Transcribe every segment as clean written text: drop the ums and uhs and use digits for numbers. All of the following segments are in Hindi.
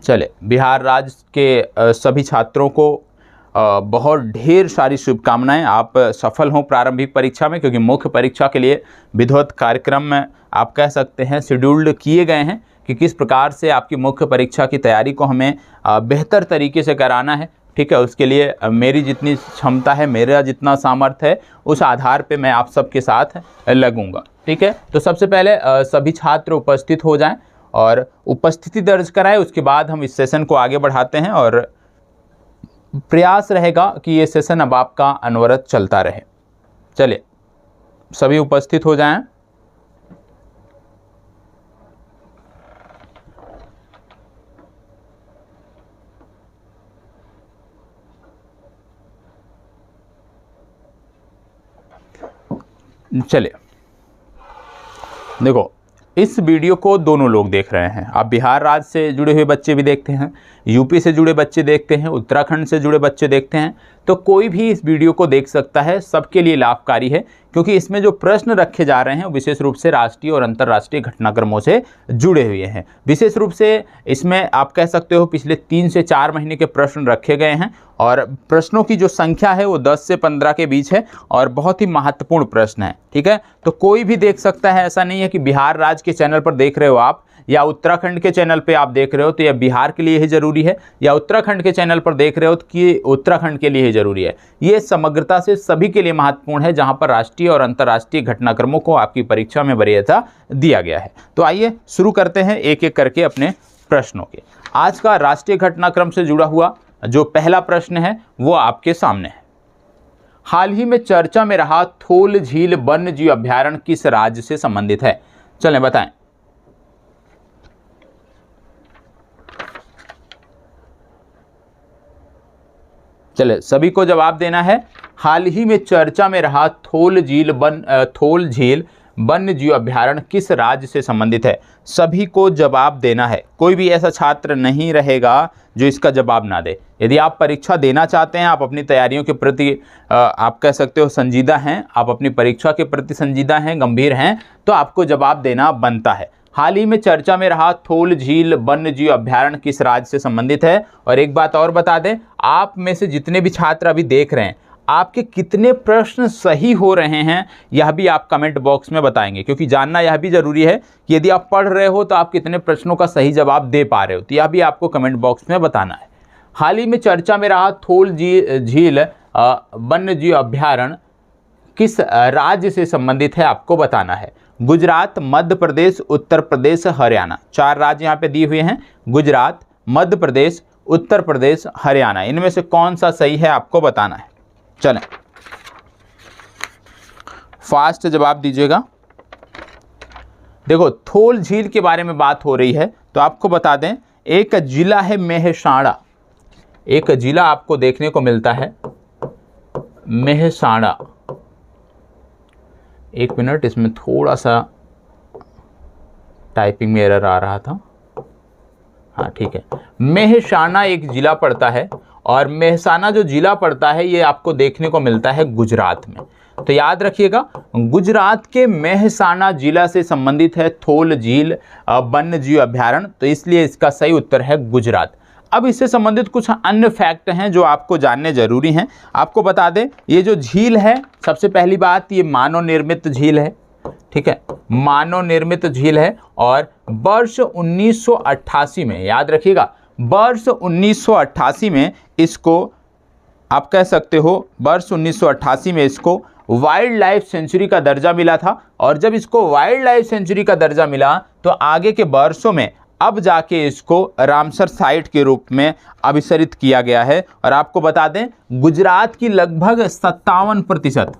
चले, बिहार राज्य के सभी छात्रों को बहुत ढेर सारी शुभकामनाएं। आप सफल हों प्रारंभिक परीक्षा में, क्योंकि मुख्य परीक्षा के लिए विधिवत कार्यक्रम में आप कह सकते हैं शेड्यूल्ड किए गए हैं कि किस प्रकार से आपकी मुख्य परीक्षा की तैयारी को हमें बेहतर तरीके से कराना है। ठीक है, उसके लिए मेरी जितनी क्षमता है, मेरा जितना सामर्थ्य है, उस आधार पे मैं आप सबके साथ लगूंगा। ठीक है, तो सबसे पहले सभी छात्र उपस्थित हो जाएं और उपस्थिति दर्ज कराएं। उसके बाद हम इस सेशन को आगे बढ़ाते हैं और प्रयास रहेगा कि ये सेशन अब आपका अनवरत चलता रहे। चलिए, सभी उपस्थित हो जाएं। चलिए, देखो, इस वीडियो को दोनों लोग देख रहे हैं। आप बिहार राज्य से जुड़े हुए बच्चे भी देखते हैं, यूपी से जुड़े बच्चे देखते हैं, उत्तराखंड से जुड़े बच्चे देखते हैं, तो कोई भी इस वीडियो को देख सकता है। सबके लिए लाभकारी है, क्योंकि इसमें जो प्रश्न रखे जा रहे हैं विशेष रूप से राष्ट्रीय और अंतर्राष्ट्रीय घटनाक्रमों से जुड़े हुए हैं। विशेष रूप से इसमें आप कह सकते हो पिछले 3 से 4 महीने के प्रश्न रखे गए हैं और प्रश्नों की जो संख्या है वो 10 से 15 के बीच है और बहुत ही महत्वपूर्ण प्रश्न है। ठीक है, तो कोई भी देख सकता है, ऐसा नहीं है कि बिहार राज्य के चैनल पर देख रहे हो आप या उत्तराखंड के चैनल पे आप देख रहे हो तो यह बिहार के लिए ही जरूरी है, या उत्तराखंड के चैनल पर देख रहे हो तो कि उत्तराखंड के लिए ही जरूरी है। ये समग्रता से सभी के लिए महत्वपूर्ण है, जहां पर राष्ट्रीय और अंतर्राष्ट्रीय घटनाक्रमों को आपकी परीक्षा में वरीयता दिया गया है। तो आइए शुरू करते हैं एक एक करके अपने प्रश्नों के। आज का राष्ट्रीय घटनाक्रम से जुड़ा हुआ जो पहला प्रश्न है वो आपके सामने है। हाल ही में चर्चा में रहा थोल झील वन्य जीव अभयारण्य किस राज्य से संबंधित है? चलें बताएं। चले, सभी को जवाब देना है। हाल ही में चर्चा में रहा थोल झील वन्य जीव अभयारण्य किस राज्य से संबंधित है? सभी को जवाब देना है। कोई भी ऐसा छात्र नहीं रहेगा जो इसका जवाब ना दे। यदि आप परीक्षा देना चाहते हैं, आप अपनी तैयारियों के प्रति आप कह सकते हो संजीदा हैं, आप अपनी परीक्षा के प्रति संजीदा हैं, गंभीर हैं, तो आपको जवाब देना बनता है। हाल ही में चर्चा में रहा थोल झील वन्य जीव अभयारण्य किस राज्य से संबंधित है? और एक बात और बता दें, आप में से जितने भी छात्र अभी देख रहे हैं, आपके कितने प्रश्न सही हो रहे हैं यह भी आप कमेंट बॉक्स में बताएंगे, क्योंकि जानना यह भी जरूरी है कि यदि आप पढ़ रहे हो तो आप कितने प्रश्नों का सही जवाब दे पा रहे हो, तो यह भी आपको कमेंट बॉक्स में बताना है। हाल ही में चर्चा में रहा थोल झील वन्य जीव अभयारण्य किस राज्य से संबंधित है आपको बताना है। गुजरात, मध्य प्रदेश, उत्तर प्रदेश, हरियाणा। 4 राज्य यहाँ पे दिए हुए हैं, गुजरात, मध्य प्रदेश, उत्तर प्रदेश, हरियाणा। इनमें से कौन सा सही है आपको बताना है। चलें, फास्ट जवाब दीजिएगा। देखो, थोल झील के बारे में बात हो रही है तो आपको बता दें, एक जिला है मेहसाणा। एक जिला आपको देखने को मिलता है मेहसाणा। एक मिनट, इसमें थोड़ा सा टाइपिंग में एरर आ रहा था। हाँ ठीक है, मेहसाणा एक जिला पड़ता है और मेहसाणा जो जिला पड़ता है ये आपको देखने को मिलता है गुजरात में। तो याद रखिएगा, गुजरात के मेहसाणा जिला से संबंधित है थोल झील वन्य जीव अभयारण्य, तो इसलिए इसका सही उत्तर है गुजरात। अब इससे संबंधित कुछ अन्य फैक्ट हैं जो आपको जानने जरूरी हैं। आपको बता दें, ये जो झील है, सबसे पहली बात, ये मानव निर्मित झील है। ठीक है, मानव निर्मित झील है और वर्ष 1988 में, याद रखिएगा, वर्ष 1988 में इसको आप कह सकते हो, वर्ष 1988 में इसको वाइल्ड लाइफ सेंचुरी का दर्जा मिला था। और जब इसको वाइल्ड लाइफ सेंचुरी का दर्जा मिला तो आगे के वर्षों में अब जाके इसको रामसर साइट के रूप में अभिसरित किया गया है। और आपको बता दें, गुजरात की लगभग 57%,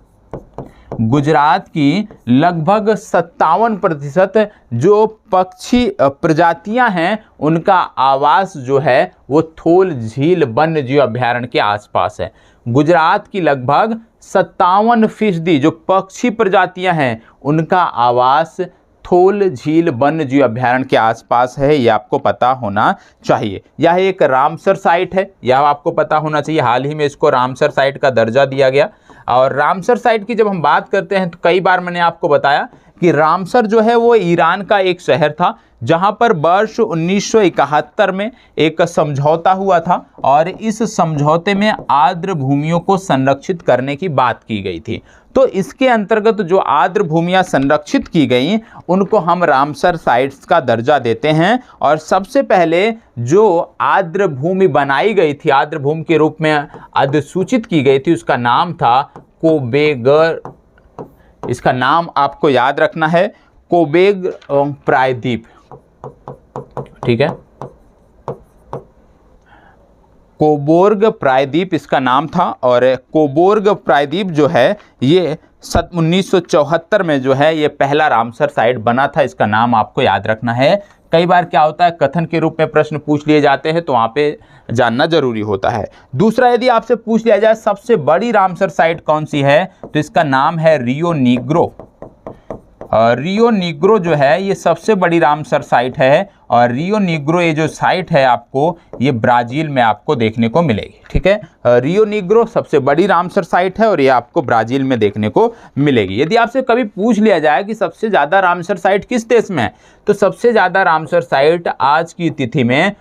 गुजरात की लगभग 57% जो पक्षी प्रजातियां हैं उनका आवास जो है वो थोल झील वन्य जीव अभयारण्य के आसपास है। गुजरात की लगभग 57% जो पक्षी प्रजातियां हैं उनका आवास थोल झील वन्य जीव अभयारण्य के आसपास है। यह आपको पता होना चाहिए। यह एक रामसर साइट है, यह आपको पता होना चाहिए। हाल ही में इसको रामसर साइट का दर्जा दिया गया। और रामसर साइट की जब हम बात करते हैं तो कई बार मैंने आपको बताया कि रामसर जो है वो ईरान का एक शहर था, जहां पर वर्ष 1971 में एक समझौता हुआ था और इस समझौते में आर्द्र भूमियों को संरक्षित करने की बात की गई थी। तो इसके अंतर्गत जो आर्द्र भूमियां संरक्षित की गई उनको हम रामसर साइट्स का दर्जा देते हैं। और सबसे पहले जो आर्द्र भूमि बनाई गई थी, आर्द्र भूमि के रूप में अधिसूचित की गई थी, उसका नाम था कोबेगर। इसका नाम आपको याद रखना है, कोबेग प्रायद्वीप। ठीक है, कोबोर्ग प्रायद्वीप इसका नाम था। और कोबोर्ग प्रायद्वीप जो है ये 1974 में जो है ये पहला रामसर साइट बना था। इसका नाम आपको याद रखना है। कई बार क्या होता है, कथन के रूप में प्रश्न पूछ लिए जाते हैं तो वहाँ पे जानना जरूरी होता है। दूसरा, यदि आपसे पूछ लिया जाए सबसे बड़ी रामसर साइट कौन सी है, तो इसका नाम है रियो नीग्रो। रियो नीग्रो जो है ये सबसे बड़ी रामसर साइट है। और रियो नीग्रो ये जो साइट है आपको ये ब्राज़ील में आपको देखने को मिलेगी। ठीक है, रियो नीग्रो सबसे बड़ी रामसर साइट है और ये आपको ब्राज़ील में देखने को मिलेगी। यदि आपसे कभी पूछ लिया जाए कि सबसे ज़्यादा रामसर साइट किस देश में है, तो सबसे ज़्यादा रामसर साइट आज की तिथि में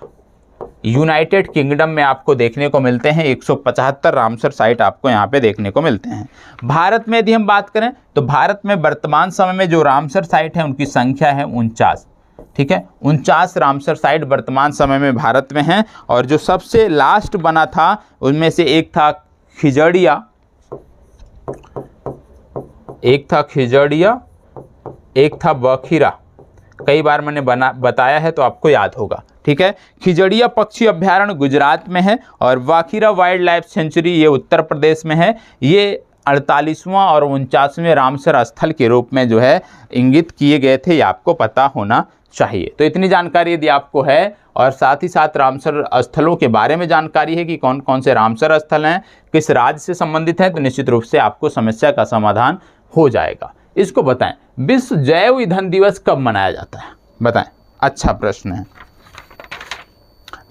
यूनाइटेड किंगडम में आपको देखने को मिलते हैं। 175 रामसर साइट आपको यहाँ पे देखने को मिलते हैं। भारत में यदि हम बात करें तो भारत में वर्तमान समय में जो रामसर साइट है उनकी संख्या है 49। ठीक है, 49 रामसर साइट वर्तमान समय में भारत में हैं। और जो सबसे लास्ट बना था उनमें से एक था खिजड़िया, एक था बखीरा। कई बार मैंने बताया है तो आपको याद होगा। ठीक है, खिजड़िया पक्षी अभ्यारण्य गुजरात में है और वाखीरा वाइल्ड लाइफ सेंचुरी ये उत्तर प्रदेश में है। ये 48वां और 49वें रामसर स्थल के रूप में जो है इंगित किए गए थे, ये आपको पता होना चाहिए। तो इतनी जानकारी यदि आपको है और साथ ही साथ रामसर स्थलों के बारे में जानकारी है कि कौन कौन से रामसर स्थल हैं, किस राज्य से संबंधित हैं, तो निश्चित रूप से आपको समस्या का समाधान हो जाएगा। इसको बताएं, विश्व जैव ईंधन दिवस कब मनाया जाता है, बताएं। अच्छा प्रश्न है,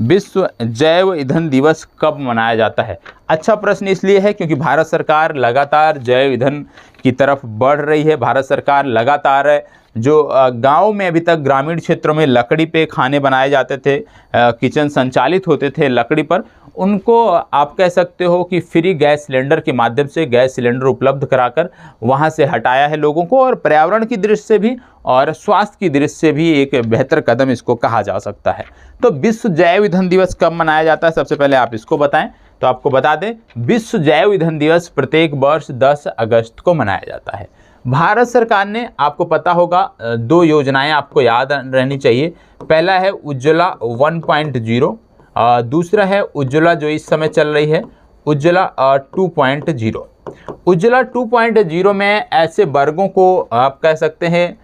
विश्व जैव ईंधन दिवस कब मनाया जाता है। अच्छा प्रश्न इसलिए है क्योंकि भारत सरकार लगातार जैव ईंधन की तरफ बढ़ रही है। भारत सरकार लगातार जो गांव में अभी तक ग्रामीण क्षेत्रों में लकड़ी पे खाने बनाए जाते थे, किचन संचालित होते थे लकड़ी पर, उनको आप कह सकते हो कि फ्री गैस सिलेंडर के माध्यम से गैस सिलेंडर उपलब्ध कराकर वहां से हटाया है लोगों को। और पर्यावरण की दृष्टि से भी और स्वास्थ्य की दृष्टि से भी एक बेहतर कदम इसको कहा जा सकता है। तो विश्व जैव ईंधन दिवस कब मनाया जाता है, सबसे पहले आप इसको बताएं। तो आपको बता दें, विश्व जैव ईंधन दिवस प्रत्येक वर्ष 10 अगस्त को मनाया जाता है। भारत सरकार ने, आपको पता होगा, 2 योजनाएं आपको याद रहनी चाहिए। पहला है उज्ज्वला 1.0, दूसरा है उज्ज्वला जो इस समय चल रही है उज्ज्वला 2.0। उज्ज्वला 2.0 में ऐसे वर्गों को आप कह सकते हैं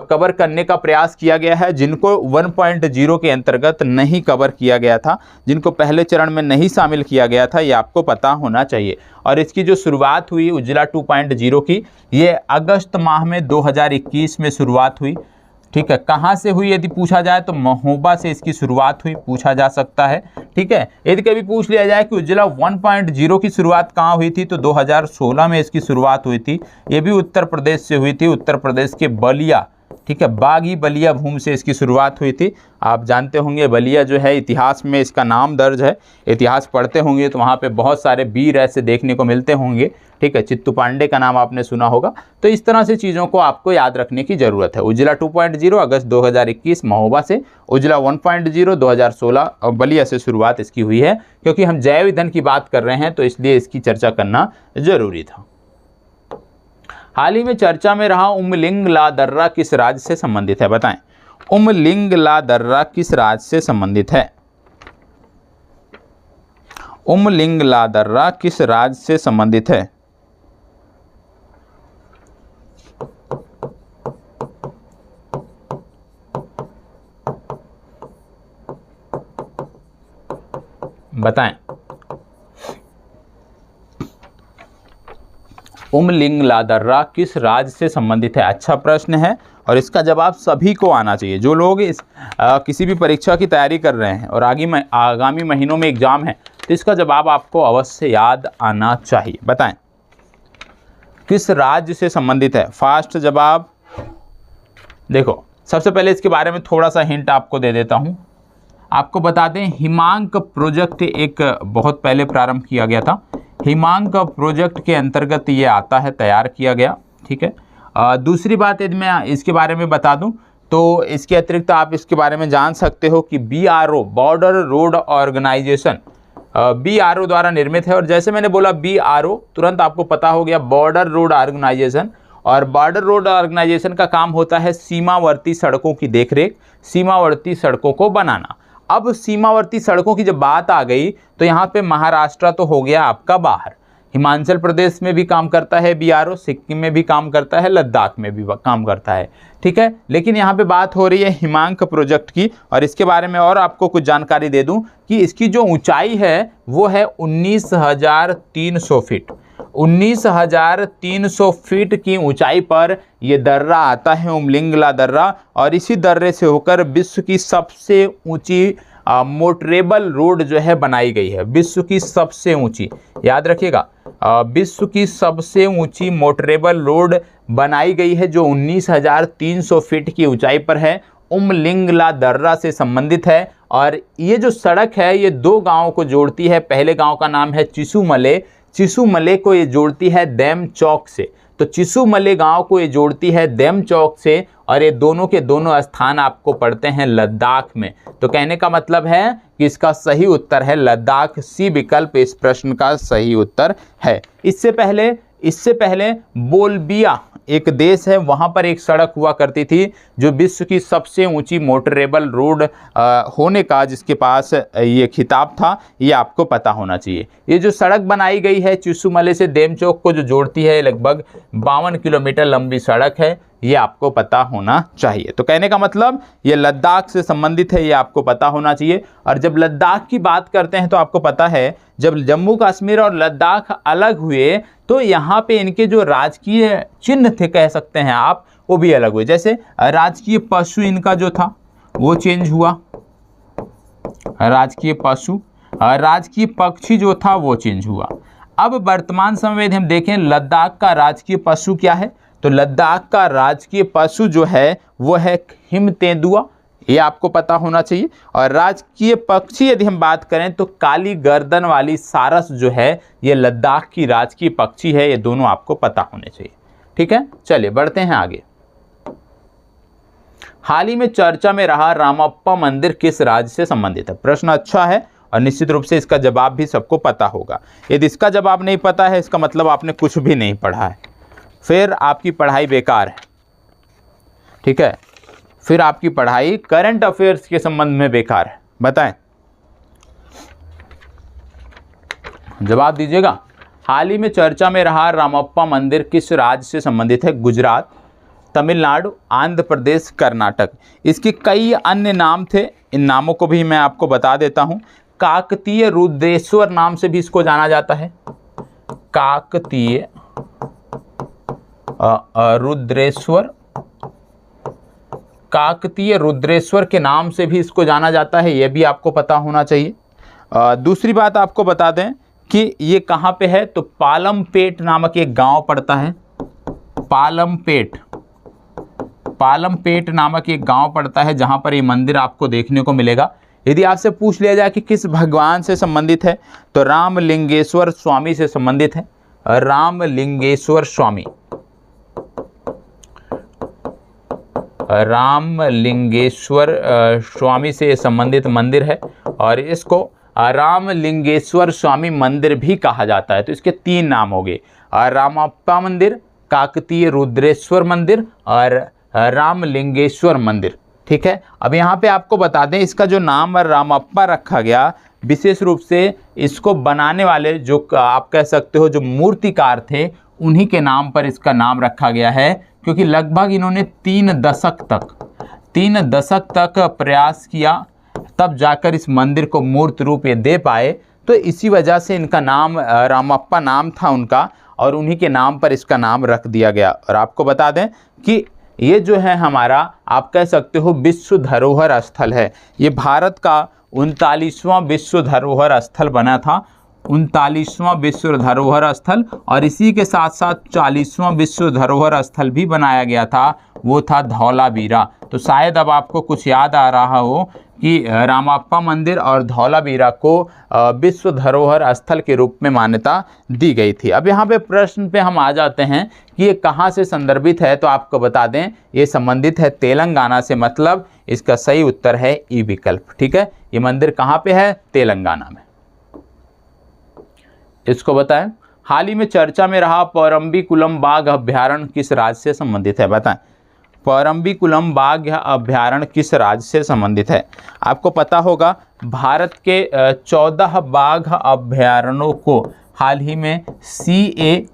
कवर करने का प्रयास किया गया है जिनको 1.0 के अंतर्गत नहीं कवर किया गया था, जिनको पहले चरण में नहीं शामिल किया गया था, ये आपको पता होना चाहिए। और इसकी जो शुरुआत हुई उज्ज्वला 2.0 की, ये अगस्त माह में 2021 में शुरुआत हुई। ठीक है, कहाँ से हुई यदि पूछा जाए तो महोबा से इसकी शुरुआत हुई, पूछा जा सकता है। ठीक है, यदि कभी पूछ लिया जाए कि उज्ज्वला 1.0 की शुरुआत कहाँ हुई थी, तो 2016 में इसकी शुरुआत हुई थी। ये भी उत्तर प्रदेश से हुई थी, उत्तर प्रदेश के बलिया, ठीक है, बागी बलिया भूमि से इसकी शुरुआत हुई थी। आप जानते होंगे बलिया जो है इतिहास में इसका नाम दर्ज है, इतिहास पढ़ते होंगे तो वहाँ पे बहुत सारे वीर ऐसे देखने को मिलते होंगे। ठीक है, चित्तू पांडे का नाम आपने सुना होगा। तो इस तरह से चीज़ों को आपको याद रखने की ज़रूरत है। उज्ज्वला 2.0 अगस्त 2021 महोबा से, उज्ज्वला 1.0 2016 और बलिया से शुरुआत इसकी हुई है। क्योंकि हम जैव ईंधन की बात कर रहे हैं तो इसलिए इसकी चर्चा करना ज़रूरी था। हाल ही में चर्चा में रहा उमलिंग ला दर्रा किस राज्य से संबंधित है, बताएं। उमलिंग ला दर्रा किस राज्य से संबंधित है। उमलिंग ला दर्रा किस राज्य से संबंधित है। बताएं। उमलिंग ला दर्रा किस राज्य से संबंधित है। अच्छा प्रश्न है और इसका जवाब सभी को आना चाहिए। जो लोग इस किसी भी परीक्षा की तैयारी कर रहे हैं और आगामी महीनों में एग्जाम है तो इसका जवाब आपको अवश्य याद आना चाहिए। बताएं किस राज्य से संबंधित है। फास्ट जवाब देखो सबसे पहले इसके बारे में थोड़ा सा हिंट आपको दे देता हूँ। आपको बता दें हिमांक प्रोजेक्ट एक बहुत पहले प्रारंभ किया गया था। हिमांक प्रोजेक्ट के अंतर्गत ये आता है, तैयार किया गया। ठीक है। दूसरी बात यदि मैं इसके बारे में बता दूं तो इसके अतिरिक्त आप इसके बारे में जान सकते हो कि BRO border road organisation BRO द्वारा निर्मित है। और जैसे मैंने बोला BRO, तुरंत आपको पता हो गया बॉर्डर रोड ऑर्गेनाइजेशन। और बॉर्डर रोड ऑर्गेनाइजेशन का काम होता है सीमावर्ती सड़कों की देखरेख, सीमावर्ती सड़कों को बनाना। अब सीमावर्ती सड़कों की जब बात आ गई तो यहाँ पे महाराष्ट्र तो हो गया आपका बाहर, हिमाचल प्रदेश में भी काम करता है BRO, सिक्किम में भी काम करता है, लद्दाख में भी काम करता है। ठीक है। लेकिन यहाँ पे बात हो रही है हिमांक प्रोजेक्ट की, और इसके बारे में और आपको कुछ जानकारी दे दूं कि इसकी जो ऊंचाई है वो है 19,300 फीट। 19,300 फीट की ऊंचाई पर ये दर्रा आता है, उमलिंगला दर्रा, और इसी दर्रे से होकर विश्व की सबसे ऊंची मोटरेबल रोड जो है बनाई गई है। विश्व की सबसे ऊंची, याद रखिएगा, विश्व की सबसे ऊंची मोटरेबल रोड बनाई गई है जो 19,300 फीट की ऊंचाई पर है, उमलिंगला दर्रा से संबंधित है। और ये जो सड़क है ये दो गांवों को जोड़ती है। पहले गांव का नाम है चिसुमले, चिसुमले को ये जोड़ती है देम चौक से। तो चिसुमले गांव को ये जोड़ती है देम चौक से, और ये दोनों के दोनों स्थान आपको पड़ते हैं लद्दाख में। तो कहने का मतलब है कि इसका सही उत्तर है लद्दाख। सी विकल्प इस प्रश्न का सही उत्तर है। इससे पहले बोल्बिया एक देश है, वहाँ पर एक सड़क हुआ करती थी जो विश्व की सबसे ऊंची मोटरेबल रोड होने का जिसके पास ये खिताब था, ये आपको पता होना चाहिए। ये जो सड़क बनाई गई है चिसुमले से देमचौक को जो जोड़ती है, लगभग 52 किलोमीटर लंबी सड़क है, ये आपको पता होना चाहिए। तो कहने का मतलब ये लद्दाख से संबंधित है, ये आपको पता होना चाहिए। और जब लद्दाख की बात करते हैं तो आपको पता है जब जम्मू कश्मीर और लद्दाख अलग हुए तो यहाँ पे इनके जो राजकीय चिन्ह थे, कह सकते हैं आप, वो भी अलग हुए। जैसे राजकीय पशु इनका जो था वो चेंज हुआ, राजकीय पशु, राजकीय पक्षी जो था वो चेंज हुआ। अब वर्तमान समय में हम देखें लद्दाख का राजकीय पशु क्या है, तो लद्दाख का राजकीय पशु जो है वो है हिम तेंदुआ, ये आपको पता होना चाहिए। और राजकीय पक्षी यदि हम बात करें तो काली गर्दन वाली सारस जो है ये लद्दाख की राजकीय पक्षी है। ये दोनों आपको पता होने चाहिए। ठीक है, चलिए बढ़ते हैं आगे। हाल ही में चर्चा में रहा रामप्पा मंदिर किस राज्य से संबंधित है? प्रश्न अच्छा है और निश्चित रूप से इसका जवाब भी सबको पता होगा। यदि इसका जवाब नहीं पता है इसका मतलब आपने कुछ भी नहीं पढ़ा है, फिर आपकी पढ़ाई बेकार है। ठीक है, फिर आपकी पढ़ाई करंट अफेयर्स के संबंध में बेकार है। बताएं, जवाब दीजिएगा। हाल ही में चर्चा में रहा रामप्पा मंदिर किस राज्य से संबंधित है? गुजरात, तमिलनाडु, आंध्र प्रदेश, कर्नाटक। इसके कई अन्य नाम थे, इन नामों को भी मैं आपको बता देता हूं। काकतीय रुद्रेश्वर नाम से भी इसको जाना जाता है। काकतीय रुद्रेश्वर, काकतीय रुद्रेश्वर के नाम से भी इसको जाना जाता है, यह भी आपको पता होना चाहिए। दूसरी बात आपको बता दें कि ये कहाँ पे है, तो पालमपेट नामक एक गांव पड़ता है। पालमपेट, पालमपेट नामक एक गांव पड़ता है जहां पर ये मंदिर आपको देखने को मिलेगा। यदि आपसे पूछ लिया जाए कि किस भगवान से संबंधित है, तो रामलिंगेश्वर स्वामी से संबंधित है। रामलिंगेश्वर स्वामी, रामलिंगेश्वर स्वामी से संबंधित मंदिर है और इसको रामलिंगेश्वर स्वामी मंदिर भी कहा जाता है। तो इसके तीन नाम हो गए, रामप्पा मंदिर, काकतीय रुद्रेश्वर मंदिर और रामलिंगेश्वर मंदिर। ठीक है, अब यहाँ पे आपको बता दें इसका जो नाम रामप्पा रखा गया, विशेष रूप से इसको बनाने वाले जो आप कह सकते हो जो मूर्तिकार थे, उन्हीं के नाम पर इसका नाम रखा गया है, क्योंकि लगभग इन्होंने 3 दशक तक प्रयास किया, तब जाकर इस मंदिर को मूर्त रूप ये दे पाए। तो इसी वजह से इनका नाम रामप्पा नाम था उनका, और उन्हीं के नाम पर इसका नाम रख दिया गया। और आपको बता दें कि ये जो है हमारा आप कह सकते हो विश्व धरोहर स्थल है। ये भारत का 39वां विश्व धरोहर स्थल बना था 39वां विश्व धरोहर स्थल, और इसी के साथ साथ 40वां विश्व धरोहर स्थल भी बनाया गया था, वो था धौलावीरा। तो शायद अब आपको कुछ याद आ रहा हो कि रामाप्पा मंदिर और धौलावीरा को विश्व धरोहर स्थल के रूप में मान्यता दी गई थी। अब यहाँ पे प्रश्न पे हम आ जाते हैं कि ये कहाँ से संदर्भित है, तो आपको बता दें ये संबंधित है तेलंगाना से, मतलब इसका सही उत्तर है ई विकल्प। ठीक है, ये मंदिर कहाँ पे है? तेलंगाना में। इसको बताएं, हाल ही में चर्चा में रहा परम्बिकुलम बाघ अभ्यारण्य किस राज्य से संबंधित है? बताएं, परम्बिकुलम बाघ अभ्यारण्य किस राज्य से संबंधित है? आपको पता होगा भारत के 14 बाघ अभ्यारण्यों को हाल ही में CATS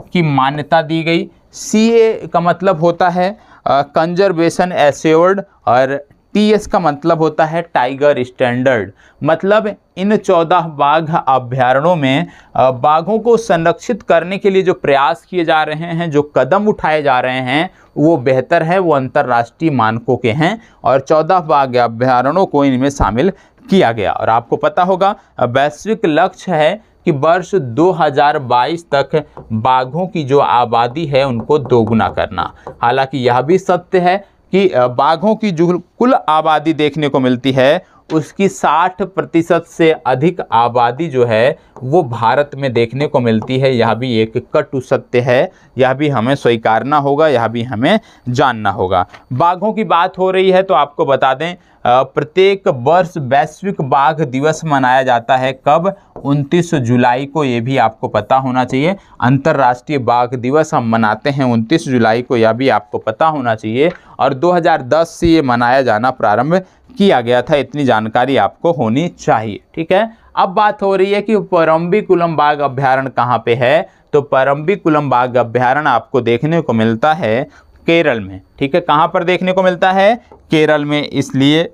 की मान्यता दी गई। CA का मतलब होता है कंजर्वेशन एश्योर्ड, और TS का मतलब होता है टाइगर स्टैंडर्ड। मतलब इन 14 बाघ अभ्यारण्यों में बाघों को संरक्षित करने के लिए जो प्रयास किए जा रहे हैं, जो कदम उठाए जा रहे हैं, वो बेहतर है, वो अंतर्राष्ट्रीय मानकों के हैं, और 14 बाघ अभ्यारण्यों को इनमें शामिल किया गया। और आपको पता होगा वैश्विक लक्ष्य है कि वर्ष 2022 तक बाघों की जो आबादी है उनको दोगुना करना। हालांकि यह भी सत्य है कि बाघों की जो कुल आबादी देखने को मिलती है उसकी 60% से अधिक आबादी जो है वो भारत में देखने को मिलती है। यह भी एक कटु सत्य है, यह भी हमें स्वीकारना होगा, यह भी हमें जानना होगा। बाघों की बात हो रही है तो आपको बता दें प्रत्येक वर्ष वैश्विक बाघ दिवस मनाया जाता है। कब? 29 जुलाई को, ये भी आपको पता होना चाहिए। अंतर्राष्ट्रीय बाघ दिवस हम मनाते हैं 29 जुलाई को, यह भी आपको पता होना चाहिए। और 2010 से ये मनाया जाना प्रारंभ किया गया था, इतनी जानकारी आपको होनी चाहिए। ठीक है, अब बात हो रही है कि परम्बिकुलम बाघ अभ्यारण्य कहाँ पे है? तो परम्बिकुलम बाघ अभ्यारण्य आपको देखने को मिलता है केरल में। ठीक है, कहाँ पर देखने को मिलता है? केरल में, इसलिए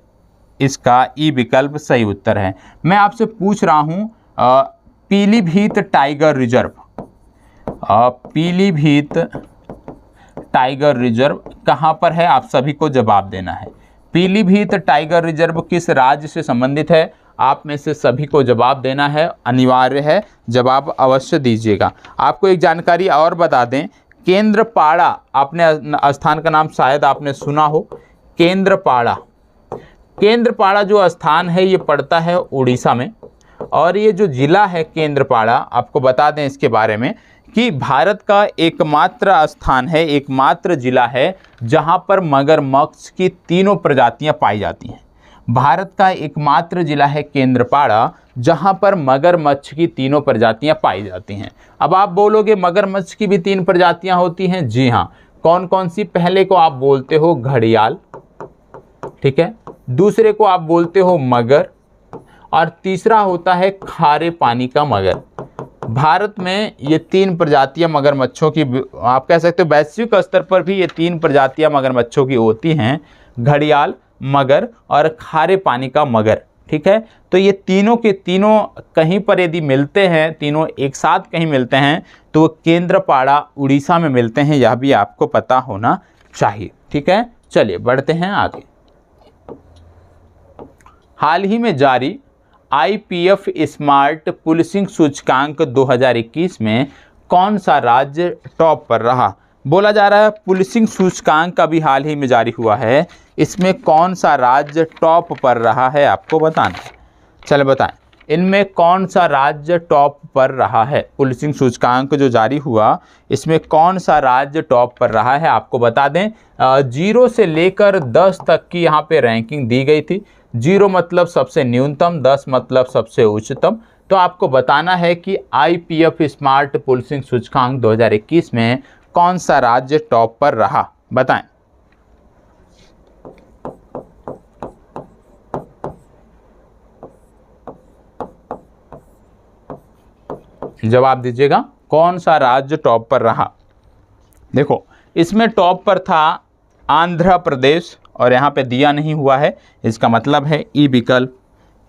इसका ई विकल्प सही उत्तर है। मैं आपसे पूछ रहा हूँ Pilibhit tiger reserve, Pilibhit tiger reserve कहाँ पर है? आप सभी को जवाब देना है। पीलीभीत टाइगर रिजर्व किस राज्य से संबंधित है? आप में से सभी को जवाब देना है, अनिवार्य है, जवाब अवश्य दीजिएगा। आपको एक जानकारी और बता दें, केंद्रपाड़ा, आपने स्थान का नाम शायद आपने सुना हो, केंद्रपाड़ा। केंद्रपाड़ा जो स्थान है ये पड़ता है उड़ीसा में, और ये जो जिला है केंद्रपाड़ा, आपको बता दें इसके बारे में कि भारत का एकमात्र स्थान है, एकमात्र जिला है जहां पर मगरमच्छ की तीनों प्रजातियां पाई जाती हैं। भारत का एकमात्र जिला है केंद्रपाड़ा जहां पर मगरमच्छ की तीनों प्रजातियां पाई जाती हैं। अब आप बोलोगे मगरमच्छ की भी 3 प्रजातियां होती हैं? जी हाँ। कौन कौन सी? पहले को आप बोलते हो घड़ियाल, ठीक है, दूसरे को आप बोलते हो मगर, और तीसरा होता है खारे पानी का मगर। भारत में ये 3 प्रजातियां मगरमच्छों की, आप कह सकते हो वैश्विक स्तर पर भी ये 3 प्रजातियां मगरमच्छों की होती हैं, घड़ियाल, मगर और खारे पानी का मगर। ठीक है, तो ये तीनों के तीनों कहीं पर यदि मिलते हैं, तीनों एक साथ कहीं मिलते हैं तो वो केंद्रपाड़ा उड़ीसा में मिलते हैं, यह भी आपको पता होना चाहिए। ठीक है, चलिए बढ़ते हैं आगे। हाल ही में जारी IPF स्मार्ट पुलिसिंग सूचकांक 2021 में कौन सा राज्य टॉप पर रहा? बोला जा रहा है पुलिसिंग सूचकांक अभी हाल ही में जारी हुआ है, इसमें कौन सा राज्य टॉप पर रहा है आपको बताना है। चलो बताएं, इनमें कौन सा राज्य टॉप पर रहा है? पुलिसिंग सूचकांक जो जारी हुआ इसमें कौन सा राज्य टॉप पर रहा है आपको बता दें। 0 से लेकर 10 तक की यहाँ पे रैंकिंग दी गई थी। 0 मतलब सबसे न्यूनतम, 10 मतलब सबसे उच्चतम। तो आपको बताना है कि IPF स्मार्ट पुलिसिंग सूचकांक 2021 में कौन सा राज्य टॉप पर रहा, बताएं। जवाब दीजिएगा, कौन सा राज्य टॉप पर रहा? देखो, इसमें टॉप पर था आंध्र प्रदेश, और यहाँ पे दिया नहीं हुआ है, इसका मतलब है ई विकल्प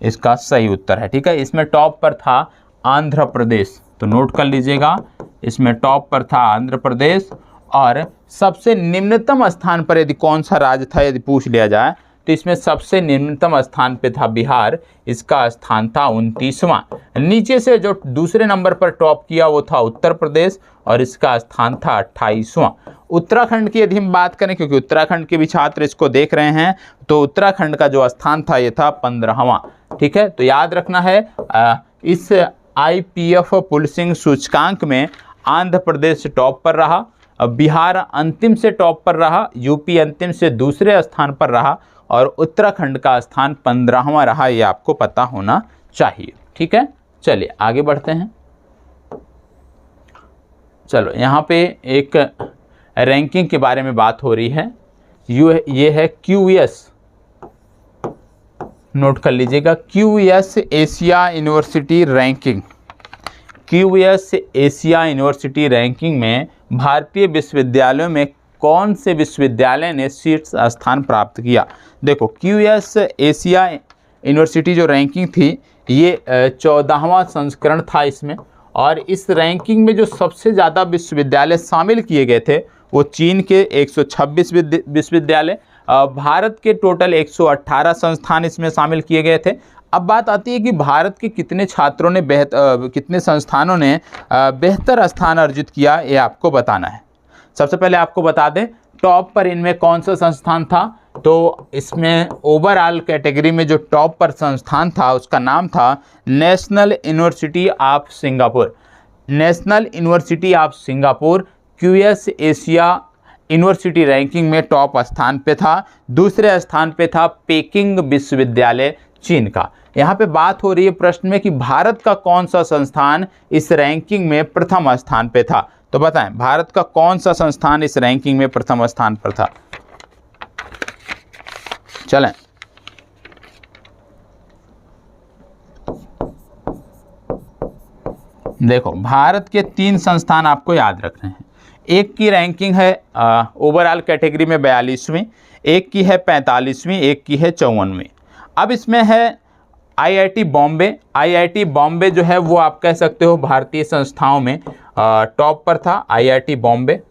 इसका सही उत्तर है। ठीक है, इसमें टॉप पर था आंध्र प्रदेश, तो नोट कर लीजिएगा, इसमें टॉप पर था आंध्र प्रदेश। और सबसे निम्नतम स्थान पर यदि कौन सा राज्य था यदि पूछ लिया जाए तो इसमें सबसे निम्नतम स्थान पे था बिहार, इसका स्थान था 29वां। नीचे से जो दूसरे नंबर पर टॉप किया वो था उत्तर प्रदेश और इसका स्थान था 28वां। उत्तराखंड की यदि हम बात करें, क्योंकि उत्तराखंड के भी छात्र इसको देख रहे हैं, तो उत्तराखंड का जो स्थान था ये था 15वां। ठीक है, तो याद रखना है इस IPF पुलिसिंग सूचकांक में आंध्र प्रदेश टॉप पर रहा, बिहार अंतिम से टॉप पर रहा, यूपी अंतिम से दूसरे स्थान पर रहा और उत्तराखंड का स्थान 15वां रहा। ये आपको पता होना चाहिए। ठीक है, चलिए आगे बढ़ते हैं। चलो यहाँ पे एक रैंकिंग के बारे में बात हो रही है। ये है QS, नोट कर लीजिएगा, QS Asia university ranking. QS Asia university ranking में भारतीय विश्वविद्यालयों में कौन से विश्वविद्यालय ने शीर्ष स्थान प्राप्त किया। देखो QS एशिया यूनिवर्सिटी जो रैंकिंग थी ये 14वां संस्करण था इसमें, और इस रैंकिंग में जो सबसे ज़्यादा विश्वविद्यालय शामिल किए गए थे वो चीन के 126 विश्वविद्यालय, भारत के टोटल 118 संस्थान इसमें शामिल किए गए थे। अब बात आती है कि भारत के कितने छात्रों ने कितने संस्थानों ने बेहतर स्थान अर्जित किया, ये आपको बताना है। सबसे पहले आपको बता दें टॉप पर इनमें कौन सा संस्थान था। तो इसमें ओवरऑल कैटेगरी में जो टॉप पर संस्थान था उसका नाम था national university of Singapore. National university of Singapore QS Asia university ranking में टॉप स्थान पे था। दूसरे स्थान पे था पेकिंग विश्वविद्यालय चीन का। यहाँ पे बात हो रही है प्रश्न में कि भारत का कौन सा संस्थान इस रैंकिंग में प्रथम स्थान पे था। तो बताएं भारत का कौन सा संस्थान इस रैंकिंग में प्रथम स्थान पर था। चलें, देखो भारत के 3 संस्थान आपको याद रखने हैं। एक की रैंकिंग है ओवरऑल कैटेगरी में 42वीं, एक की है 45वीं, एक की है 54वीं। अब इसमें है IIT बॉम्बे। IIT बॉम्बे जो है वो आप कह सकते हो भारतीय संस्थाओं में टॉप पर था IIT बॉम्बे।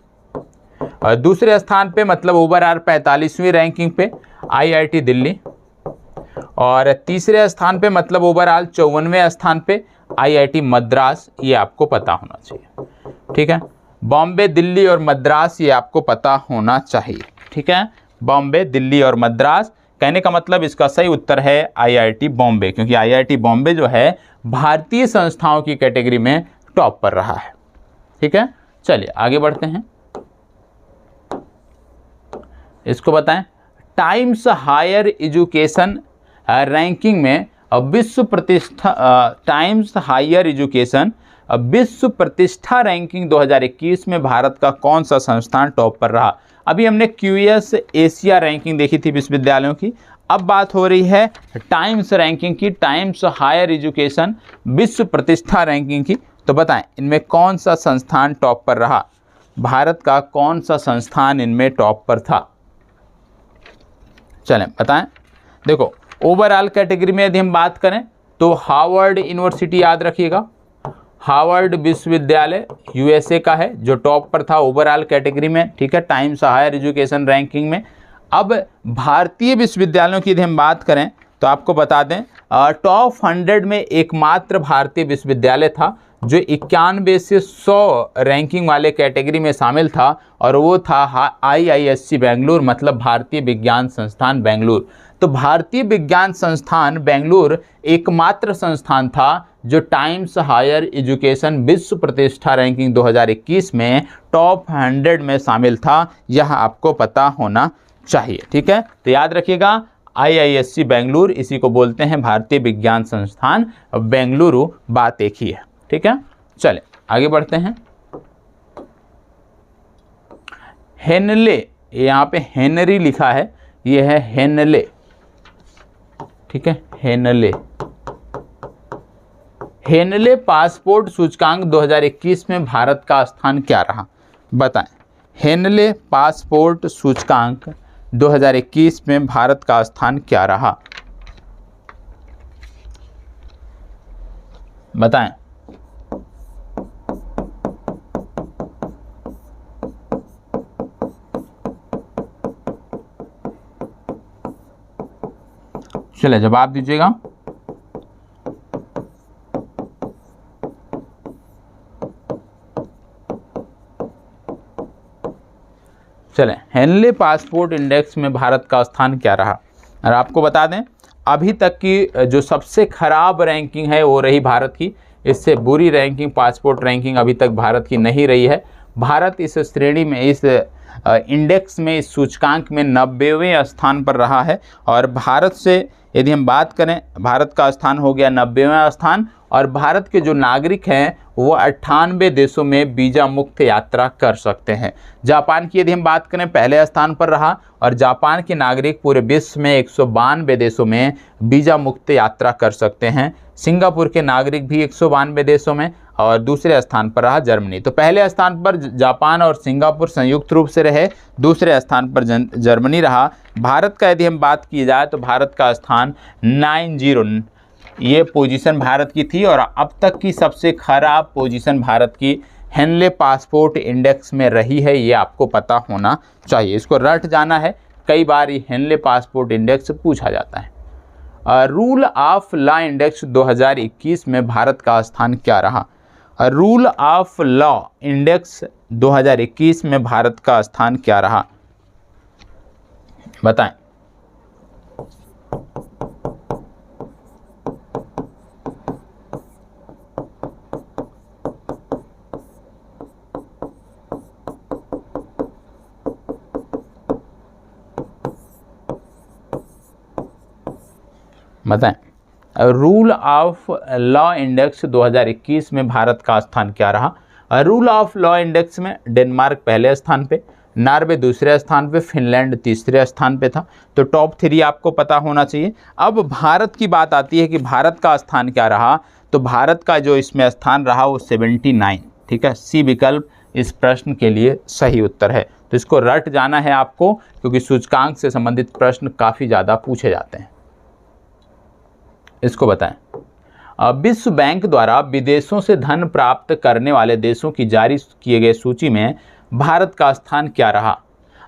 दूसरे स्थान पे मतलब ओवरऑल 45वीं रैंकिंग पे IIT दिल्ली, और तीसरे स्थान पे मतलब ओवरऑल 54वें स्थान पे IIT मद्रास। ये आपको पता होना चाहिए। ठीक है, बॉम्बे, दिल्ली और मद्रास ये आपको पता होना चाहिए। ठीक है, बॉम्बे, दिल्ली और मद्रास। कहने का मतलब इसका सही उत्तर है IIT बॉम्बे, क्योंकि IIT बॉम्बे जो है भारतीय संस्थाओं की कैटेगरी में टॉप पर रहा है। ठीक है, चलिए आगे बढ़ते हैं। इसको बताएं टाइम्स हायर एजुकेशन रैंकिंग में विश्व प्रतिष्ठा, टाइम्स हायर एजुकेशन विश्व प्रतिष्ठा रैंकिंग 2021 में भारत का कौन सा संस्थान टॉप पर रहा। अभी हमने QS एशिया रैंकिंग देखी थी विश्वविद्यालयों की, अब बात हो रही है टाइम्स रैंकिंग की, टाइम्स हायर एजुकेशन विश्व प्रतिष्ठा रैंकिंग की। तो बताएं इनमें कौन सा संस्थान टॉप पर रहा, भारत का कौन सा संस्थान इनमें टॉप पर था। चलें बताएं। देखो ओवरऑल कैटेगरी में यदि हम बात करें तो हार्वर्ड यूनिवर्सिटी याद रखिएगा, हार्वर्ड विश्वविद्यालय USA का है जो टॉप पर था ओवरऑल कैटेगरी में। ठीक है, टाइम्स हायर एजुकेशन रैंकिंग में। अब भारतीय विश्वविद्यालयों की यदि हम बात करें तो आपको बता दें टॉप 100 में एकमात्र भारतीय विश्वविद्यालय था जो 91 से 100 रैंकिंग वाले कैटेगरी में शामिल था, और वो था IISc बेंगलुरु, मतलब भारतीय विज्ञान संस्थान बेंगलुरु। तो भारतीय विज्ञान संस्थान बेंगलुरु एकमात्र संस्थान था जो टाइम्स हायर एजुकेशन विश्व प्रतिष्ठा रैंकिंग 2021 में टॉप 100 में शामिल था। यह आपको पता होना चाहिए। ठीक है, तो याद रखिएगा IISc बेंगलुरु, इसी को बोलते हैं भारतीय विज्ञान संस्थान बेंगलुरु। बात एक ही है। ठीक है, चले आगे बढ़ते हैं। हेनले, यहाँ पे हेनरी लिखा है, ये है हेनले। ठीक है, हेनले। हेनले पासपोर्ट सूचकांक 2021 में भारत का स्थान क्या रहा, बताएं। हेनले पासपोर्ट सूचकांक 2021 में भारत का स्थान क्या रहा, बताएं। चलिए जवाब दीजिएगा। चलें, हेनले पासपोर्ट इंडेक्स में भारत का स्थान क्या रहा। और आपको बता दें अभी तक की जो सबसे खराब रैंकिंग है वो रही भारत की। इससे बुरी रैंकिंग, पासपोर्ट रैंकिंग अभी तक भारत की नहीं रही है। भारत इस श्रेणी में, इस इंडेक्स में, इस सूचकांक में 90वें स्थान पर रहा है। और भारत से यदि हम बात करें, भारत का स्थान हो गया 90वां स्थान। और भारत के जो नागरिक हैं वो 98 देशों में वीज़ा मुक्त यात्रा कर सकते हैं। जापान की यदि हम बात करें, पहले स्थान पर रहा। और जापान के नागरिक पूरे विश्व में 192 देशों में वीज़ा मुक्त यात्रा कर सकते हैं। सिंगापुर के नागरिक भी 192 देशों में, और दूसरे स्थान पर रहा जर्मनी। तो पहले स्थान पर जापान और सिंगापुर संयुक्त रूप से रहे, दूसरे स्थान पर जर्मनी रहा। भारत का यदि हम बात की जाए तो भारत का स्थान 90, ये पोजीशन भारत की थी। और अब तक की सबसे खराब पोजीशन भारत की हेनले पासपोर्ट इंडेक्स में रही है, ये आपको पता होना चाहिए। इसको रट जाना है, कई बार ये हेनले पासपोर्ट इंडेक्स पूछा जाता है। रूल ऑफ लॉ इंडेक्स 2021 में भारत का स्थान क्या रहा। रूल ऑफ लॉ इंडेक्स 2021 में भारत का स्थान क्या रहा, बताएं। बताएं, रूल ऑफ लॉ इंडेक्स 2021 में भारत का स्थान क्या रहा। रूल ऑफ लॉ इंडेक्स में डेनमार्क पहले स्थान पे, नॉर्वे दूसरे स्थान पे, फिनलैंड तीसरे स्थान पे था। तो टॉप 3 आपको पता होना चाहिए। अब भारत की बात आती है कि भारत का स्थान क्या रहा। तो भारत का जो इसमें स्थान रहा वो 79, ठीक है। सी विकल्प इस प्रश्न के लिए सही उत्तर है। तो इसको रट जाना है आपको, क्योंकि सूचकांक से संबंधित प्रश्न काफ़ी ज़्यादा पूछे जाते हैं। इसको बताएं। विश्व बैंक द्वारा विदेशों से धन प्राप्त करने वाले देशों की जारी किए गए सूची में भारत का स्थान क्या रहा।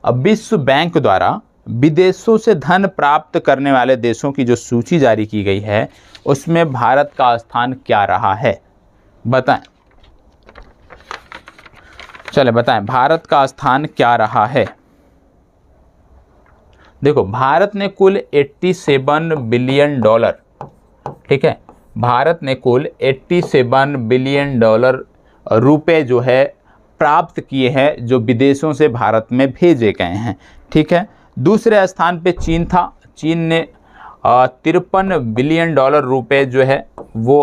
अब विश्व बैंक द्वारा विदेशों से धन प्राप्त करने वाले देशों की जो सूची जारी की गई है उसमें भारत का स्थान क्या रहा है, बताएं। चले बताएं, भारत का स्थान क्या रहा है। देखो, भारत ने कुल 87 बिलियन डॉलर, ठीक है, भारत ने कुल 87 बिलियन डॉलर रुपए जो है प्राप्त किए हैं, जो विदेशों से भारत में भेजे गए हैं, ठीक है। दूसरे स्थान पे चीन था। चीन ने 53 बिलियन डॉलर रुपए जो है वो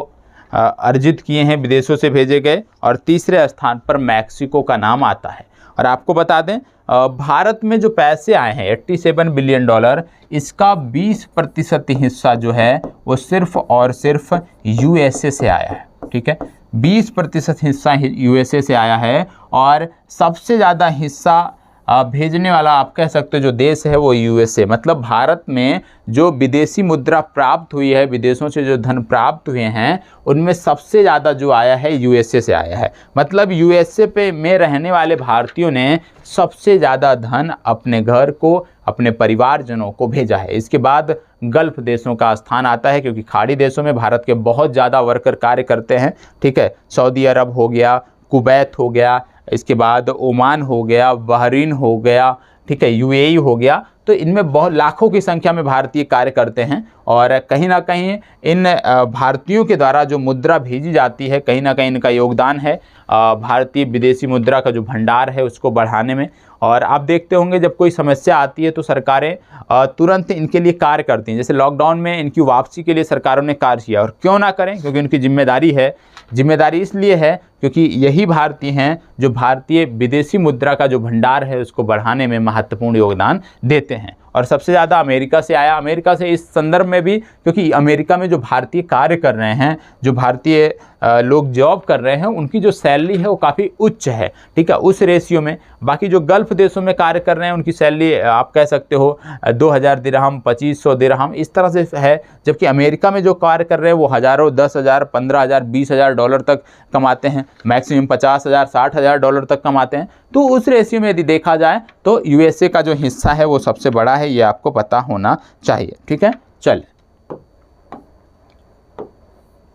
अर्जित किए हैं, विदेशों से भेजे गए। और तीसरे स्थान पर मैक्सिको का नाम आता है। और आपको बता दें, भारत में जो पैसे आए हैं 87 बिलियन डॉलर, इसका 20% हिस्सा जो है वो सिर्फ और सिर्फ यूएसए से आया है, ठीक है। 20% हिस्सा यूएसए से आया है। और सबसे ज़्यादा हिस्सा भेजने वाला आप कह सकते हो जो देश है वो यूएसए। मतलब भारत में जो विदेशी मुद्रा प्राप्त हुई है, विदेशों से जो धन प्राप्त हुए हैं, उनमें सबसे ज़्यादा जो आया है यूएसए से आया है। मतलब यूएसए पे में रहने वाले भारतीयों ने सबसे ज़्यादा धन अपने घर को, अपने परिवारजनों को भेजा है। इसके बाद गल्फ देशों का स्थान आता है, क्योंकि खाड़ी देशों में भारत के बहुत ज़्यादा वर्कर कार्य करते हैं, ठीक है। सऊदी अरब हो गया, कुवैत हो गया, इसके बाद ओमान हो गया, बहरीन हो गया, ठीक है, यूएई हो गया। तो इनमें बहुत लाखों की संख्या में भारतीय कार्य करते हैं। और कहीं ना कहीं इन भारतीयों के द्वारा जो मुद्रा भेजी जाती है, कहीं ना कहीं इनका योगदान है भारतीय विदेशी मुद्रा का जो भंडार है उसको बढ़ाने में। और आप देखते होंगे जब कोई समस्या आती है तो सरकारें तुरंत इनके लिए कार्य करती हैं। जैसे लॉकडाउन में इनकी वापसी के लिए सरकारों ने कार्य किया, और क्यों ना करें, क्योंकि उनकी जिम्मेदारी है। जिम्मेदारी इसलिए है क्योंकि यही भारतीय हैं जो भारतीय विदेशी मुद्रा का जो भंडार है उसको बढ़ाने में महत्वपूर्ण योगदान देते हैं। और सबसे ज़्यादा अमेरिका से आया। अमेरिका से इस संदर्भ में भी, क्योंकि अमेरिका में जो भारतीय कार्य कर रहे हैं, जो भारतीय लोग जॉब कर रहे हैं, उनकी जो सैलरी है वो काफ़ी उच्च है, ठीक है, उस रेशियो में। बाकी जो गल्फ देशों में कार्य कर रहे हैं उनकी सैलरी आप कह सकते हो 2000 दिरहम, 2500 दिरहम, इस तरह से है। जबकि अमेरिका में जो कार्य कर रहे हैं वो हज़ारों, 10,000, 15,000, 20,000 डॉलर तक कमाते हैं, मैक्सिमम 50,000, 60,000 डॉलर तक कमाते हैं। तो उस रेशियो में यदि देखा जाए तो यूएसए का जो हिस्सा है वो सबसे बड़ा है, ये आपको पता होना चाहिए, ठीक है। चलिए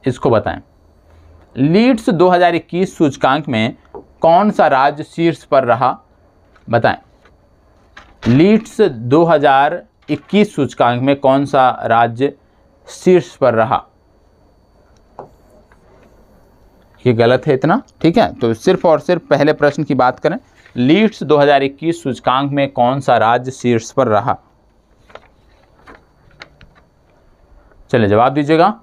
इसको बताएं। लीड्स 2021 सूचकांक में कौन सा राज्य शीर्ष पर रहा, बताएं। लीड्स 2021 सूचकांक में कौन सा राज्य शीर्ष पर रहा? ये गलत है इतना, ठीक है। तो सिर्फ और सिर्फ पहले प्रश्न की बात करें, लीड्स 2021 सूचकांक में कौन सा राज्य शीर्ष पर रहा? चलिए जवाब दीजिएगा।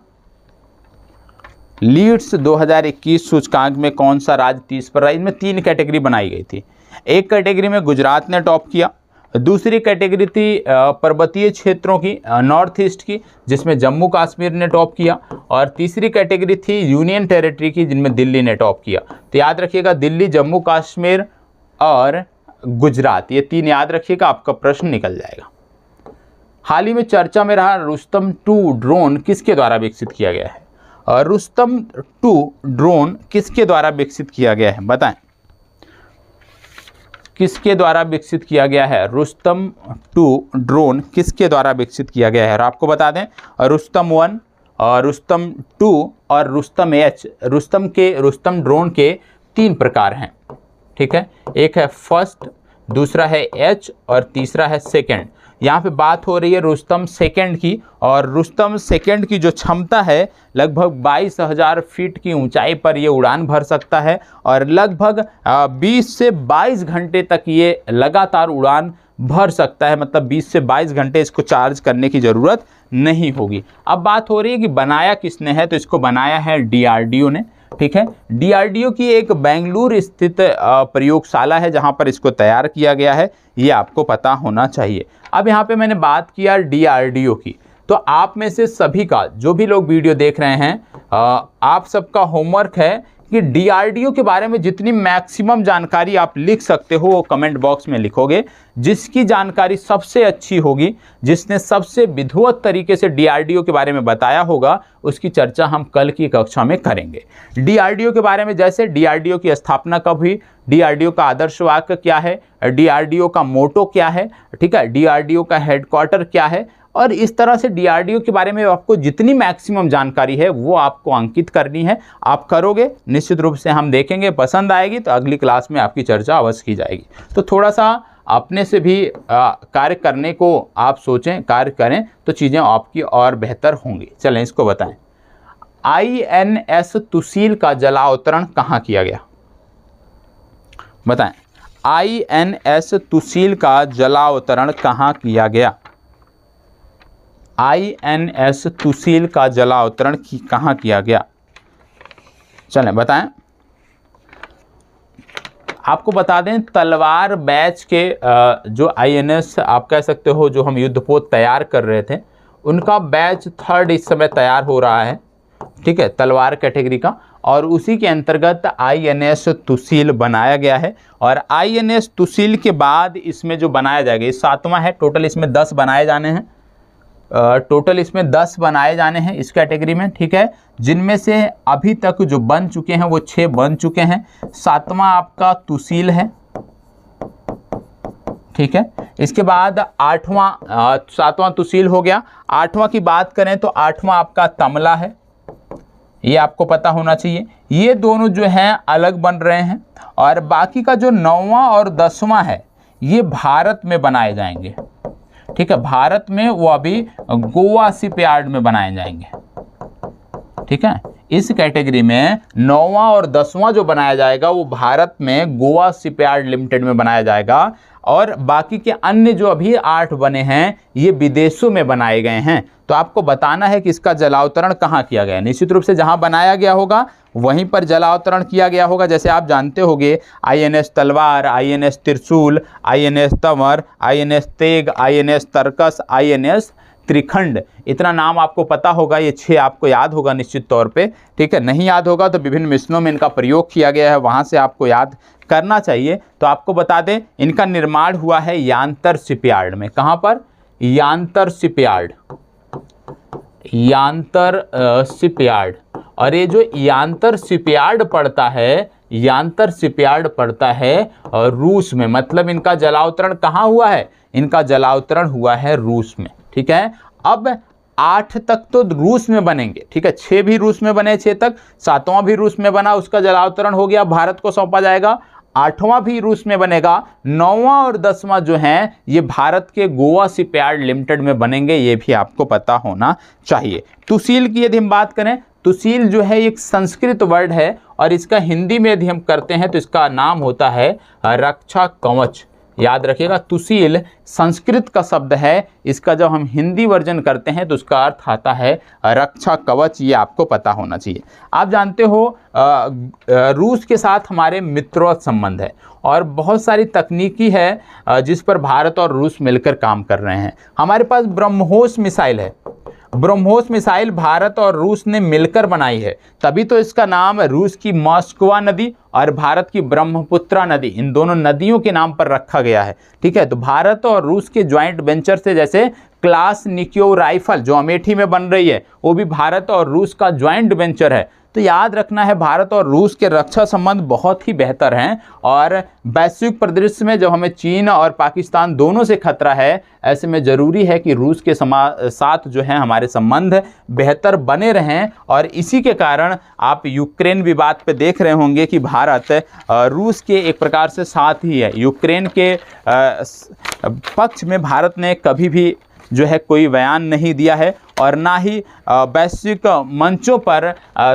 लीड्स 2021 सूचकांक में कौन सा राज्य शीर्ष पर रहा? इनमें 3 कैटेगरी बनाई गई थी। एक कैटेगरी में गुजरात ने टॉप किया, दूसरी कैटेगरी थी पर्वतीय क्षेत्रों की, नॉर्थ ईस्ट की, जिसमें जम्मू कश्मीर ने टॉप किया, और तीसरी कैटेगरी थी यूनियन टेरिटरी की, जिनमें दिल्ली ने टॉप किया। तो याद रखिएगा, दिल्ली, जम्मू कश्मीर और गुजरात, ये 3 याद रखिएगा, आपका प्रश्न निकल जाएगा। हाल ही में चर्चा में रहा रुस्तम 2 ड्रोन किसके द्वारा विकसित किया गया है? रुस्तम 2 ड्रोन किसके द्वारा विकसित किया गया है, बताएं। किसके द्वारा विकसित किया गया है? रुस्तम 2 ड्रोन किसके द्वारा विकसित किया गया है? और आपको बता दें, रुस्तम 1 और रुस्तम 2 और रुस्तम H, रुस्तम ड्रोन के 3 प्रकार हैं, ठीक है। एक है फर्स्ट, दूसरा है H और तीसरा है सेकंड। यहाँ पे बात हो रही है रुस्तम सेकंड की, और रुस्तम सेकंड की जो क्षमता है लगभग 22,000 फीट की ऊंचाई पर ये उड़ान भर सकता है, और लगभग 20 से 22 घंटे तक ये लगातार उड़ान भर सकता है। मतलब 20 से 22 घंटे इसको चार्ज करने की ज़रूरत नहीं होगी। अब बात हो रही है कि बनाया किसने है, तो इसको बनाया है DRDO ने, ठीक है। DRDO की एक बेंगलुरु स्थित प्रयोगशाला है जहां पर इसको तैयार किया गया है, ये आपको पता होना चाहिए। अब यहाँ पे मैंने बात किया DRDO की, तो आप में से सभी का, जो भी लोग वीडियो देख रहे हैं, आप सबका होमवर्क है कि DRDO के बारे में जितनी मैक्सिमम जानकारी आप लिख सकते हो वो कमेंट बॉक्स में लिखोगे। जिसकी जानकारी सबसे अच्छी होगी, जिसने सबसे विधिवत तरीके से DRDO के बारे में बताया होगा, उसकी चर्चा हम कल की कक्षा में करेंगे। DRDO के बारे में, जैसे DRDO की स्थापना कब हुई, DRDO का आदर्श वाक्य क्या है, DRDO का मोटो क्या है, ठीक है, DRDO का हेडक्वार्टर क्या है, और इस तरह से DRDO के बारे में आपको जितनी मैक्सिमम जानकारी है वो आपको अंकित करनी है। आप करोगे, निश्चित रूप से हम देखेंगे, पसंद आएगी तो अगली क्लास में आपकी चर्चा अवश्य की जाएगी। तो थोड़ा सा अपने से भी कार्य करने को आप सोचें, कार्य करें तो चीज़ें आपकी और बेहतर होंगी। चलें इसको बताएं। INS तुसील का जलावतरण कहाँ किया गया, बताएं। INS तुसील का जलावतरण कहाँ किया गया? INS तुसील का जलावतरण कहाँ किया गया? चलें बताएं। आपको बता दें, तलवार बैच के जो INS आप कह सकते हो, जो हम युद्धपोत तैयार कर रहे थे, उनका बैच 3rd इस समय तैयार हो रहा है, ठीक है, तलवार कैटेगरी का, और उसी के अंतर्गत INS तुसील बनाया गया है। और INS तुसील के बाद इसमें जो बनाया जाएगा, ये 7वां है, टोटल इसमें 10 बनाए जाने हैं, टोटल इसमें 10 बनाए जाने हैं इस कैटेगरी में, ठीक है, जिनमें से अभी तक जो बन चुके हैं वो 6 बन चुके हैं। 7वां आपका तुसील है, ठीक है। इसके बाद 7वां तुसील हो गया। 8वां की बात करें तो 8वां आपका तमला है, ये आपको पता होना चाहिए। ये दोनों जो हैं अलग बन रहे हैं, और बाकी का जो 9वां और 10वां है ये भारत में बनाए जाएंगे, ठीक है। भारत में वो अभी गोवा शिपयार्ड में बनाए जाएंगे, ठीक है। इस कैटेगरी में 9वां और 10वां जो बनाया जाएगा वो भारत में गोवा शिपयार्ड लिमिटेड में बनाया जाएगा, और बाकी के अन्य जो अभी 8 बने हैं ये विदेशों में बनाए गए हैं। तो आपको बताना है कि इसका जलावतरण कहाँ किया गया है। निश्चित रूप से जहाँ बनाया गया होगा वहीं पर जलावतरण किया गया होगा। जैसे आप जानते होंगे, INS तलवार, INS त्रिशूल, INS Tanwar, INS Tegh, INS तरकस, INS Trikhand, इतना नाम आपको पता होगा। ये 6 आपको याद होगा निश्चित तौर पे, ठीक है। नहीं याद होगा तो विभिन्न मिशनों में इनका प्रयोग किया गया है, वहाँ से आपको याद करना चाहिए। तो आपको बता दें, इनका निर्माण हुआ है यांतर शिपयार्ड में। कहाँ पर? यांतर शिपयार्ड, यांतर शिपयार्ड। और ये जो यांतर शिपयार्ड पड़ता है, यांतर शिपयार्ड पड़ता है रूस में। मतलब इनका जलावतरण कहाँ हुआ है? इनका जलावतरण हुआ है रूस में, ठीक है। अब 8 तक तो रूस में बनेंगे, ठीक है, 6 भी रूस में बने, 6 तक, 7वां भी रूस में बना, उसका जलावतरण हो गया, भारत को सौंपा जाएगा। 8वां भी रूस में बनेगा, 9वां और 10वां जो हैं ये भारत के गोवा शिपयार्ड लिमिटेड में बनेंगे, ये भी आपको पता होना चाहिए। तुसील की यदि हम बात करें, तुसील जो है एक संस्कृत वर्ड है और इसका हिंदी में यदि हम करते हैं तो इसका नाम होता है रक्षा कवच। याद रखिएगा, तुसील संस्कृत का शब्द है, इसका जब हम हिंदी वर्जन करते हैं तो उसका अर्थ आता है रक्षा कवच, ये आपको पता होना चाहिए। आप जानते हो रूस के साथ हमारे मित्रवत संबंध है और बहुत सारी तकनीकी है जिस पर भारत और रूस मिलकर काम कर रहे हैं। हमारे पास ब्रह्मोस मिसाइल है, ब्रह्मोस मिसाइल भारत और रूस ने मिलकर बनाई है, तभी तो इसका नाम रूस की मॉस्कवा नदी और भारत की ब्रह्मपुत्रा नदी, इन दोनों नदियों के नाम पर रखा गया है, ठीक है। तो भारत और रूस के ज्वाइंट वेंचर से, जैसे क्लाशनिकोव राइफल जो अमेठी में बन रही है, वो भी भारत और रूस का ज्वाइंट वेंचर है। तो याद रखना है, भारत और रूस के रक्षा संबंध बहुत ही बेहतर हैं और वैश्विक परिदृश्य में जब हमें चीन और पाकिस्तान दोनों से खतरा है, ऐसे में ज़रूरी है कि रूस के साथ जो है हमारे संबंध बेहतर बने रहें। और इसी के कारण आप यूक्रेन विवाद पे देख रहे होंगे कि भारत रूस के एक प्रकार से साथ ही है। यूक्रेन के पक्ष में भारत ने कभी भी जो है कोई बयान नहीं दिया है और ना ही वैश्विक मंचों पर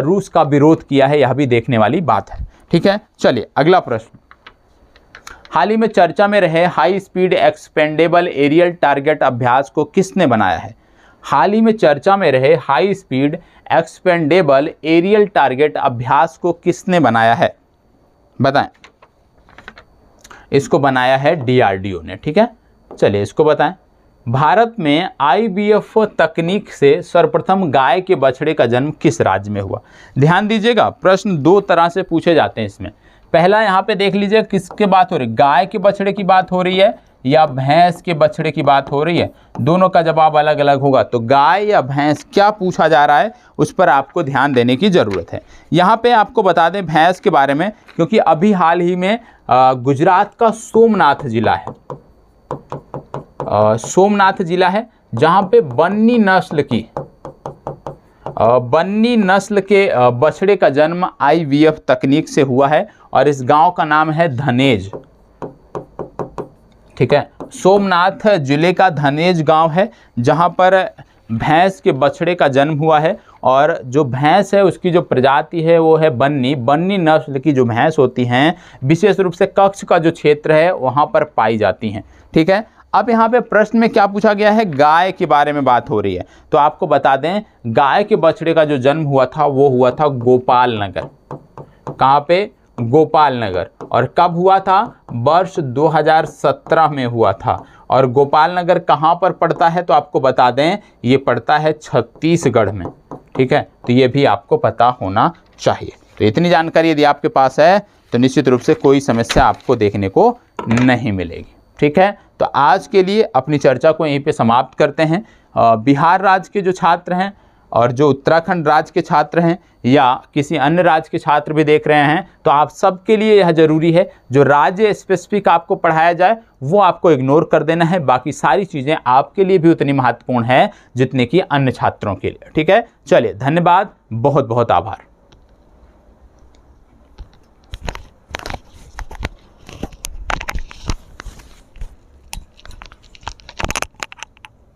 रूस का विरोध किया है, यह भी देखने वाली बात है, ठीक है। चलिए अगला प्रश्न, हाल ही में चर्चा में रहे high speed expendable aerial target Abhyas को किसने बनाया है? हाल ही में चर्चा में रहे high speed expendable aerial target Abhyas को किसने बनाया है, बताएं। इसको बनाया है DRDO ने, ठीक है। चलिए इसको बताएं। भारत में IVF तकनीक से सर्वप्रथम गाय के बछड़े का जन्म किस राज्य में हुआ? ध्यान दीजिएगा, प्रश्न दो तरह से पूछे जाते हैं इसमें। पहला यहाँ पे देख लीजिए किसके बात हो रही है, गाय के बछड़े की बात हो रही है या भैंस के बछड़े की बात हो रही है, दोनों का जवाब अलग अलग होगा। तो गाय या भैंस क्या पूछा जा रहा है उस पर आपको ध्यान देने की ज़रूरत है। यहाँ पे आपको बता दें भैंस के बारे में, क्योंकि अभी हाल ही में गुजरात का सोमनाथ जिला है, सोमनाथ जिला है जहाँ पे बन्नी नस्ल के बछड़े का जन्म IVF तकनीक से हुआ है और इस गांव का नाम है धनेज, ठीक है। सोमनाथ जिले का धनेज गांव है जहां पर भैंस के बछड़े का जन्म हुआ है और जो भैंस है उसकी जो प्रजाति है वो है बन्नी नस्ल की जो भैंस होती हैं विशेष रूप से कच्छ का जो क्षेत्र है वहां पर पाई जाती हैं, ठीक है। अब यहाँ पे प्रश्न में क्या पूछा गया है, गाय के बारे में बात हो रही है। तो आपको बता दें गाय के बछड़े का जो जन्म हुआ था वो हुआ था गोपाल नगर। कहाँ पे? गोपाल नगर। और कब हुआ था? वर्ष 2017 में हुआ था। और गोपाल नगर कहाँ पर पड़ता है तो आपको बता दें ये पड़ता है छत्तीसगढ़ में, ठीक है। तो ये भी आपको पता होना चाहिए। तो इतनी जानकारी यदि आपके पास है तो निश्चित रूप से कोई समस्या आपको देखने को नहीं मिलेगी, ठीक है। तो आज के लिए अपनी चर्चा को यहीं पे समाप्त करते हैं। बिहार राज्य के जो छात्र हैं और जो उत्तराखंड राज्य के छात्र हैं या किसी अन्य राज्य के छात्र भी देख रहे हैं तो आप सबके लिए यह ज़रूरी है जो राज्य स्पेसिफिक आपको पढ़ाया जाए वो आपको इग्नोर कर देना है, बाकी सारी चीज़ें आपके लिए भी उतनी महत्वपूर्ण है जितने कि अन्य छात्रों के लिए, ठीक है। चलिए धन्यवाद, बहुत बहुत आभार।